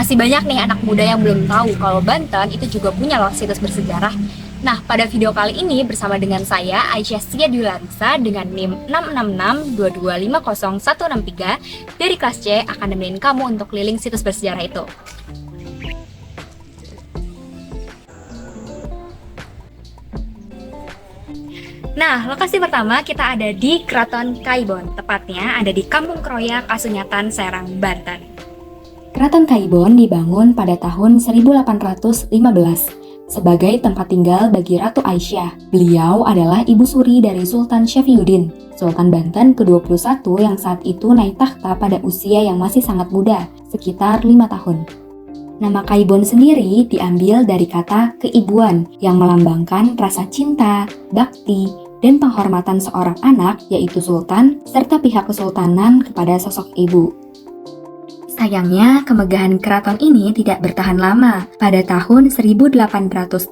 Masih banyak nih anak muda yang belum tahu kalau Banten itu juga punya loh situs bersejarah. Nah, pada video kali ini bersama dengan saya, Aisyah Sia Dwilarisa dengan NIM 66622501163 dari kelas C akan nemenin kamu untuk keliling situs bersejarah itu. Nah, lokasi pertama kita ada di Keraton Kaibon, tepatnya ada di Kampung Kroya, Kasunyatan, Serang, Banten. Keraton Kaibon dibangun pada tahun 1815 sebagai tempat tinggal bagi Ratu Aisyah. Beliau adalah ibu suri dari Sultan Syafiyuddin, Sultan Banten ke-21 yang saat itu naik takhta pada usia yang masih sangat muda, sekitar 5 tahun. Nama Kaibon sendiri diambil dari kata keibuan yang melambangkan rasa cinta, bakti, dan penghormatan seorang anak yaitu sultan serta pihak kesultanan kepada sosok ibu. Sayangnya, kemegahan keraton ini tidak bertahan lama. Pada tahun 1832,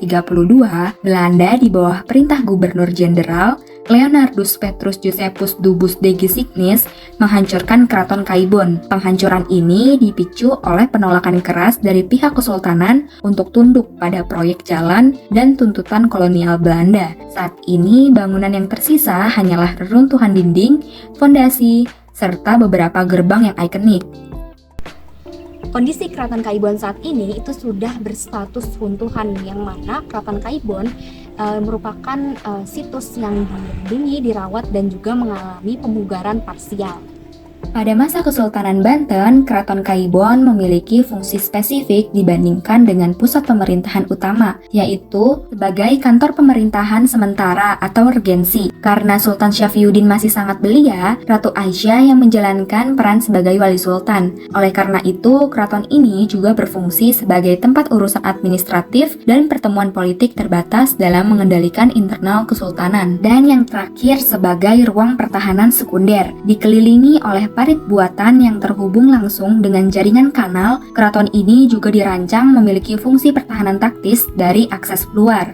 Belanda di bawah perintah Gubernur Jenderal Leonardus Petrus Josephus Dubus de Gisignis menghancurkan Keraton Kaibon. Penghancuran ini dipicu oleh penolakan keras dari pihak kesultanan untuk tunduk pada proyek jalan dan tuntutan kolonial Belanda. Saat ini, bangunan yang tersisa hanyalah reruntuhan dinding, fondasi, serta beberapa gerbang yang ikonik. Kondisi Keraton Kaibon saat ini itu sudah berstatus runtuhan, yang mana Keraton Kaibon merupakan situs yang dilindungi, dirawat, dan juga mengalami pemugaran parsial. Pada masa Kesultanan Banten, Keraton Kaibon memiliki fungsi spesifik dibandingkan dengan pusat pemerintahan utama, yaitu sebagai kantor pemerintahan sementara atau regensi. Karena Sultan Syafiyuddin masih sangat belia, Ratu Aisyah yang menjalankan peran sebagai wali sultan. Oleh karena itu, keraton ini juga berfungsi sebagai tempat urusan administratif dan pertemuan politik terbatas dalam mengendalikan internal kesultanan. Dan yang terakhir sebagai ruang pertahanan sekunder, dikelilingi oleh parit buatan yang terhubung langsung dengan jaringan kanal. Keraton ini juga dirancang memiliki fungsi pertahanan taktis dari akses keluar.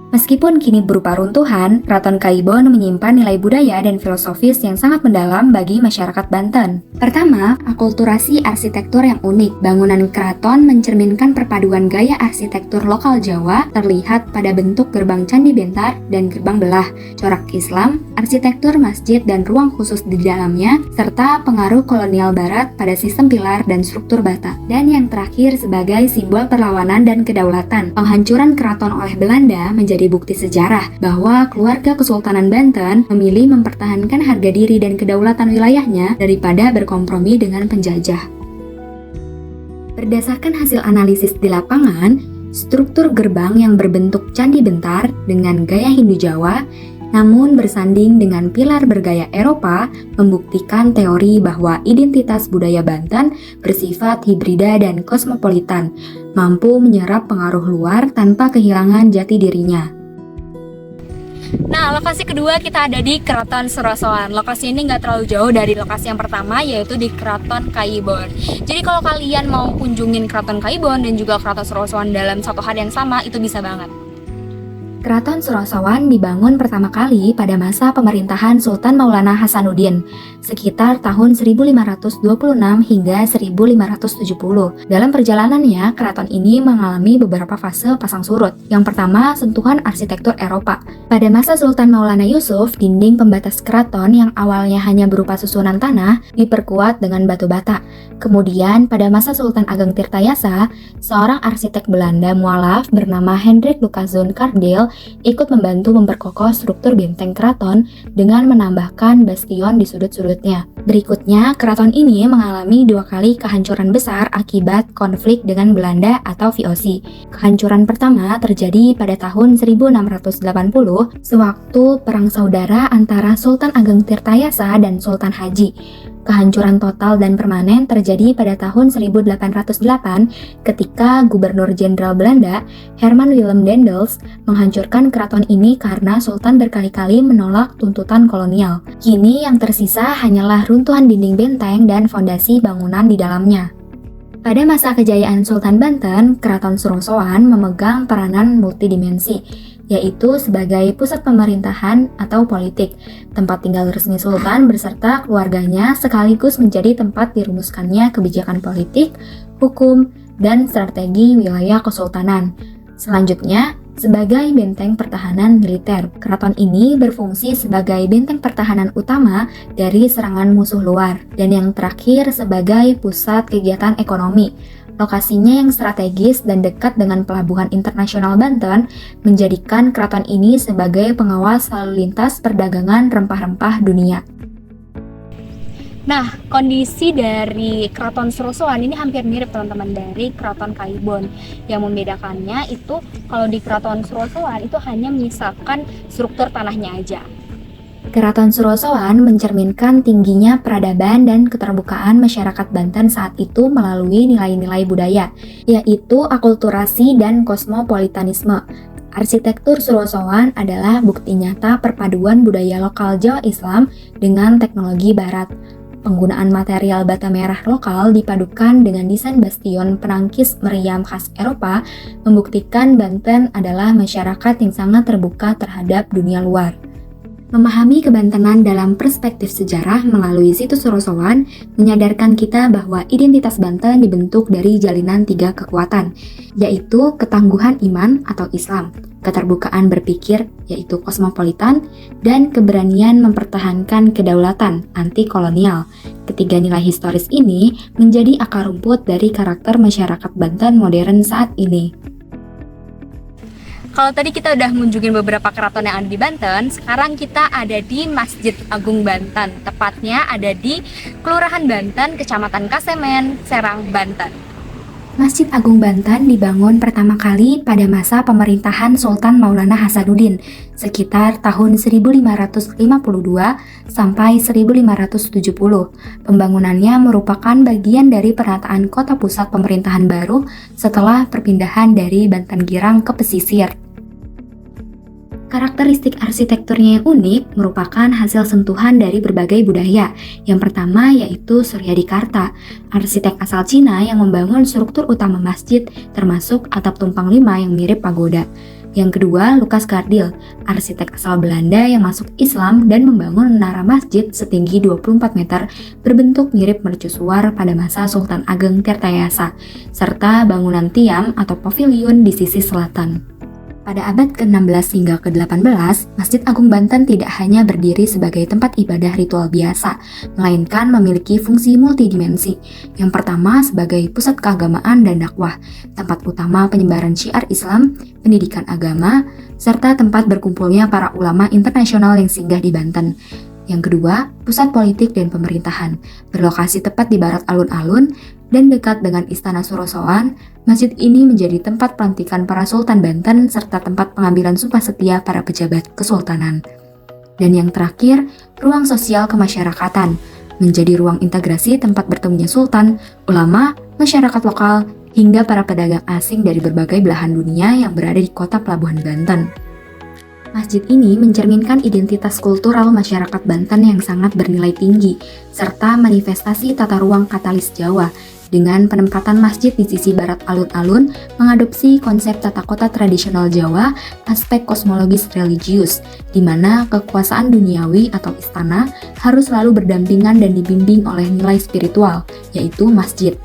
Meskipun kini berupa runtuhan, Keraton Kaibon menyimpan nilai budaya dan filosofis yang sangat mendalam bagi masyarakat Banten. Pertama, akulturasi arsitektur yang unik. Bangunan keraton mencerminkan perpaduan gaya arsitektur lokal Jawa terlihat pada bentuk gerbang Candi Bentar dan gerbang belah, corak Islam, arsitektur masjid dan ruang khusus di dalamnya, serta pengaruh kolonial barat pada sistem pilar dan struktur bata. Dan yang terakhir sebagai simbol perlawanan dan kedaulatan. Penghancuran keraton oleh Belanda menjadi bukti sejarah bahwa keluarga Kesultanan Banten memilih mempertahankan harga diri dan kedaulatan wilayahnya daripada berkompromi dengan penjajah. Berdasarkan hasil analisis di lapangan, struktur gerbang yang berbentuk candi bentar dengan gaya Hindu Jawa namun bersanding dengan pilar bergaya Eropa membuktikan teori bahwa identitas budaya Banten bersifat hibrida dan kosmopolitan, mampu menyerap pengaruh luar tanpa kehilangan jati dirinya. Nah, lokasi kedua kita ada di Keraton Surosoan. Lokasi ini nggak terlalu jauh dari lokasi yang pertama, yaitu di Keraton Kaibon. Jadi kalau kalian mau kunjungin Keraton Kaibon dan juga Keraton Surosoan dalam satu hari yang sama, itu bisa banget. Keraton Surosoan dibangun pertama kali pada masa pemerintahan Sultan Maulana Hasanuddin, sekitar tahun 1526 hingga 1570. Dalam perjalanannya, keraton ini mengalami beberapa fase pasang surut. Yang pertama, sentuhan arsitektur Eropa. Pada masa Sultan Maulana Yusuf, dinding pembatas keraton yang awalnya hanya berupa susunan tanah diperkuat dengan batu bata. Kemudian, pada masa Sultan Ageng Tirtayasa, seorang arsitek Belanda mualaf bernama Hendrik Lukaszun Kardeel ikut membantu memperkokoh struktur benteng keraton dengan menambahkan bastion di sudut-sudutnya. Berikutnya, keraton ini mengalami 2 kali kehancuran besar akibat konflik dengan Belanda atau VOC. Kehancuran pertama terjadi pada tahun 1680 sewaktu perang saudara antara Sultan Ageng Tirtayasa dan Sultan Haji. Kehancuran total dan permanen terjadi pada tahun 1808 ketika Gubernur Jenderal Belanda Herman Willem Daendels menghancurkan keraton ini karena Sultan berkali-kali menolak tuntutan kolonial. Kini yang tersisa hanyalah runtuhan dinding benteng dan fondasi bangunan di dalamnya. Pada masa kejayaan Sultan Banten, Keraton Surosoan memegang peranan multidimensi, yaitu sebagai pusat pemerintahan atau politik, tempat tinggal resmi Sultan beserta keluarganya sekaligus menjadi tempat dirumuskannya kebijakan politik, hukum, dan strategi wilayah kesultanan. Selanjutnya, sebagai benteng pertahanan militer, keraton ini berfungsi sebagai benteng pertahanan utama dari serangan musuh luar. Dan yang terakhir, sebagai pusat kegiatan ekonomi. Lokasinya yang strategis dan dekat dengan pelabuhan internasional Banten menjadikan keraton ini sebagai pengawas lalu lintas perdagangan rempah-rempah dunia. Nah, kondisi dari Keraton Surosoan ini hampir mirip teman-teman dari Keraton Kaibon. Yang membedakannya itu kalau di Keraton Surosoan itu hanya menyisakan struktur tanahnya aja. Keraton Surosoan mencerminkan tingginya peradaban dan keterbukaan masyarakat Banten saat itu melalui nilai-nilai budaya, yaitu akulturasi dan kosmopolitanisme. Arsitektur Surosoan adalah bukti nyata perpaduan budaya lokal Jawa Islam dengan teknologi Barat. Penggunaan material bata merah lokal dipadukan dengan desain bastion penangkis meriam khas Eropa membuktikan Banten adalah masyarakat yang sangat terbuka terhadap dunia luar. Memahami kebantenan dalam perspektif sejarah melalui situs Surosoan menyadarkan kita bahwa identitas Banten dibentuk dari jalinan 3 kekuatan, yaitu ketangguhan iman atau Islam, keterbukaan berpikir yaitu kosmopolitan, dan keberanian mempertahankan kedaulatan anti kolonial. Ketiga nilai historis ini menjadi akar rumput dari karakter masyarakat Banten modern saat ini. Kalau tadi kita udah mengunjungi beberapa keraton yang ada di Banten, sekarang kita ada di Masjid Agung Banten. Tepatnya ada di Kelurahan Banten, Kecamatan Kasemen, Serang, Banten. Masjid Agung Banten dibangun pertama kali pada masa pemerintahan Sultan Maulana Hasanuddin sekitar tahun 1552 sampai 1570. Pembangunannya merupakan bagian dari penataan kota pusat pemerintahan baru setelah perpindahan dari Banten Girang ke pesisir. Karakteristik arsitekturnya yang unik merupakan hasil sentuhan dari berbagai budaya. Yang pertama yaitu Suryadikarta, arsitek asal Cina yang membangun struktur utama masjid termasuk atap tumpang 5 yang mirip pagoda. Yang kedua, Lucas Cardil, arsitek asal Belanda yang masuk Islam dan membangun menara masjid setinggi 24 meter berbentuk mirip mercusuar pada masa Sultan Ageng Tirtayasa, serta bangunan tiam atau pavilion di sisi selatan. Pada abad ke-16 hingga ke-18, Masjid Agung Banten tidak hanya berdiri sebagai tempat ibadah ritual biasa, melainkan memiliki fungsi multidimensi. Yang pertama sebagai pusat keagamaan dan dakwah, tempat utama penyebaran syiar Islam, pendidikan agama, serta tempat berkumpulnya para ulama internasional yang singgah di Banten. Yang kedua, pusat politik dan pemerintahan, berlokasi tepat di barat alun-alun dan dekat dengan Istana Surosoan. Masjid ini menjadi tempat pelantikan para sultan Banten serta tempat pengambilan sumpah setia para pejabat kesultanan. Dan yang terakhir, ruang sosial kemasyarakatan, menjadi ruang integrasi tempat bertemunya sultan, ulama, masyarakat lokal, hingga para pedagang asing dari berbagai belahan dunia yang berada di kota pelabuhan Banten. Masjid ini mencerminkan identitas kultural masyarakat Banten yang sangat bernilai tinggi, serta manifestasi tata ruang katalis Jawa, dengan penempatan masjid di sisi barat alun-alun mengadopsi konsep tata kota tradisional Jawa, aspek kosmologis religius, di mana kekuasaan duniawi atau istana harus selalu berdampingan dan dibimbing oleh nilai spiritual, yaitu masjid.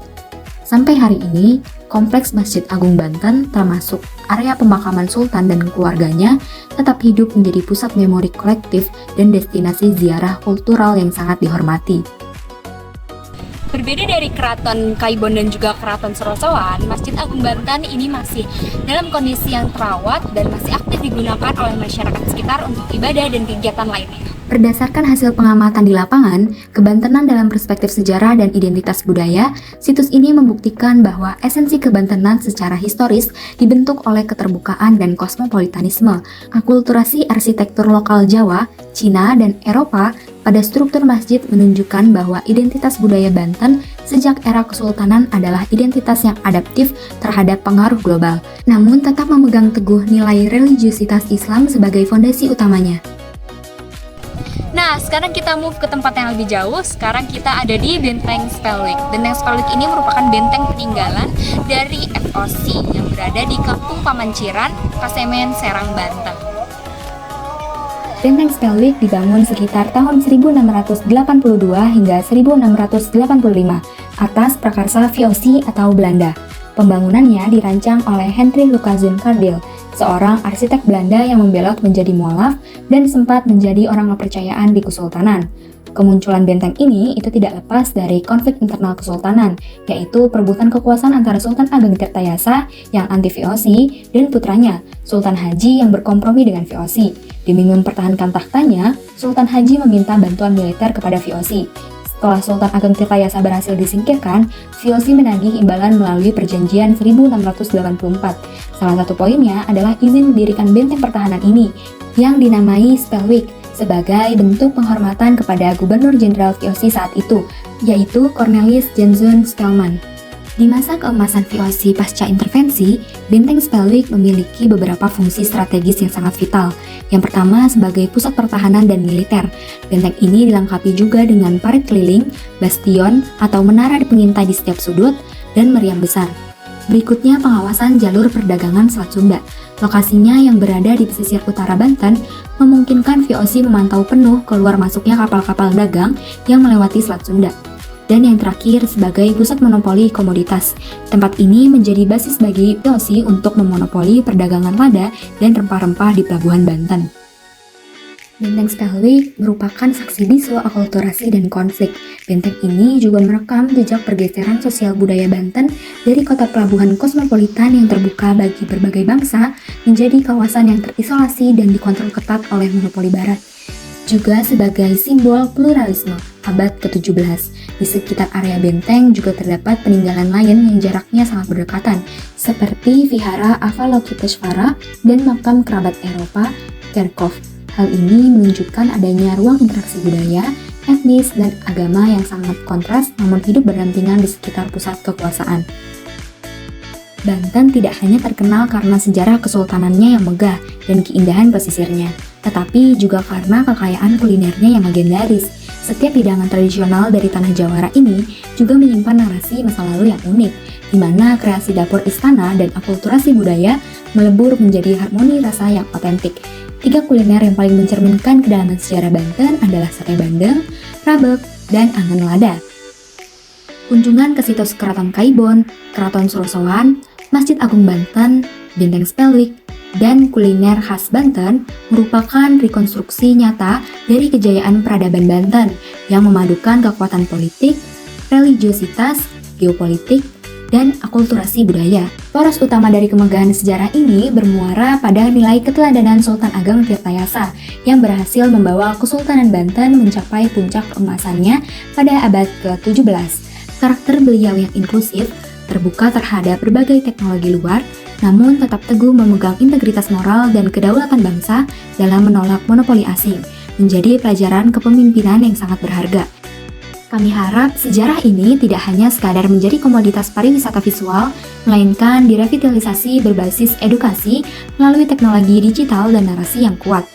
Sampai hari ini, Kompleks Masjid Agung Banten termasuk area pemakaman Sultan dan keluarganya tetap hidup menjadi pusat memori kolektif dan destinasi ziarah kultural yang sangat dihormati. Berbeda dari Keraton Kaibon dan juga Keraton Surosoan, Masjid Agung Banten ini masih dalam kondisi yang terawat dan masih aktif digunakan oleh masyarakat sekitar untuk ibadah dan kegiatan lainnya. Berdasarkan hasil pengamatan di lapangan, kebantenan dalam perspektif sejarah dan identitas budaya, situs ini membuktikan bahwa esensi kebantenan secara historis dibentuk oleh keterbukaan dan kosmopolitanisme, akulturasi arsitektur lokal Jawa, Cina, dan Eropa. Pada struktur masjid menunjukkan bahwa identitas budaya Banten sejak era kesultanan adalah identitas yang adaptif terhadap pengaruh global, namun tetap memegang teguh nilai religiusitas Islam sebagai fondasi utamanya. Nah, sekarang kita move ke tempat yang lebih jauh. Sekarang kita ada di Benteng Spelwijk. Benteng Spelwijk ini merupakan benteng peninggalan dari FOC yang berada di Kampung Pamanciran, Kasemen, Serang, Banten. Benteng Spelwijk dibangun sekitar tahun 1682 hingga 1685 atas prakarsa VOC atau Belanda. Pembangunannya dirancang oleh Hendrik Lucaszoon Cardeel, seorang arsitek Belanda yang membelot menjadi mualaf dan sempat menjadi orang kepercayaan di Kesultanan. Kemunculan benteng ini itu tidak lepas dari konflik internal Kesultanan, yaitu perebutan kekuasaan antara Sultan Ageng Tirtayasa yang anti VOC dan putranya, Sultan Haji yang berkompromi dengan VOC. Demi mempertahankan tahtanya, Sultan Haji meminta bantuan militer kepada VOC. Setelah Sultan Ageng Tirtayasa berhasil disingkirkan, VOC menagih imbalan melalui perjanjian 1684. Salah satu poinnya adalah izin mendirikan benteng pertahanan ini, yang dinamai Spelwick, sebagai bentuk penghormatan kepada Gubernur Jenderal VOC saat itu, yaitu Cornelis Janszoon Spelman. Di masa keemasan VOC pasca intervensi, benteng Spelwick memiliki beberapa fungsi strategis yang sangat vital. Yang pertama sebagai pusat pertahanan dan militer. Benteng ini dilengkapi juga dengan parit keliling, bastion atau menara pengintai di setiap sudut, dan meriam besar. Berikutnya pengawasan jalur perdagangan Selat Sunda. Lokasinya yang berada di pesisir utara Banten memungkinkan VOC memantau penuh keluar masuknya kapal-kapal dagang yang melewati Selat Sunda. Dan yang terakhir sebagai pusat monopoli komoditas. Tempat ini menjadi basis bagi VOC untuk memonopoli perdagangan lada dan rempah-rempah di pelabuhan Banten. Benteng Spelwick merupakan saksi bisu akulturasi dan konflik. Benteng ini juga merekam jejak pergeseran sosial budaya Banten dari kota pelabuhan kosmopolitan yang terbuka bagi berbagai bangsa menjadi kawasan yang terisolasi dan dikontrol ketat oleh monopoli barat. Juga sebagai simbol pluralisme abad ke-17. Di sekitar area benteng juga terdapat peninggalan lain yang jaraknya sangat berdekatan, seperti Vihara Avalokiteshvara dan makam kerabat Eropa, Kerkhof. Hal ini menunjukkan adanya ruang interaksi budaya, etnis, dan agama yang sangat kontras namun hidup berdampingan di sekitar pusat kekuasaan. Banten tidak hanya terkenal karena sejarah kesultanannya yang megah dan keindahan pesisirnya, tetapi juga karena kekayaan kulinernya yang legendaris. Setiap hidangan tradisional dari tanah Jawara ini juga menyimpan narasi masa lalu yang unik, di mana kreasi dapur istana dan akulturasi budaya melebur menjadi harmoni rasa yang otentik. 3 kuliner yang paling mencerminkan kedalaman sejarah Banten adalah sate bandeng, rabek, dan angan lada. Kunjungan ke situs Keraton Kaibon, Keraton Surosowan, Masjid Agung Banten, Benteng Spelwick, dan kuliner khas Banten merupakan rekonstruksi nyata dari kejayaan peradaban Banten yang memadukan kekuatan politik, religiositas, geopolitik, dan akulturasi budaya. Poros utama dari kemegahan sejarah ini bermuara pada nilai keteladanan Sultan Ageng Tirtayasa yang berhasil membawa Kesultanan Banten mencapai puncak keemasannya pada abad ke-17. Karakter beliau yang inklusif, terbuka terhadap berbagai teknologi luar, namun tetap teguh memegang integritas moral dan kedaulatan bangsa dalam menolak monopoli asing, menjadi pelajaran kepemimpinan yang sangat berharga. Kami harap sejarah ini tidak hanya sekadar menjadi komoditas pariwisata visual, melainkan direvitalisasi berbasis edukasi melalui teknologi digital dan narasi yang kuat.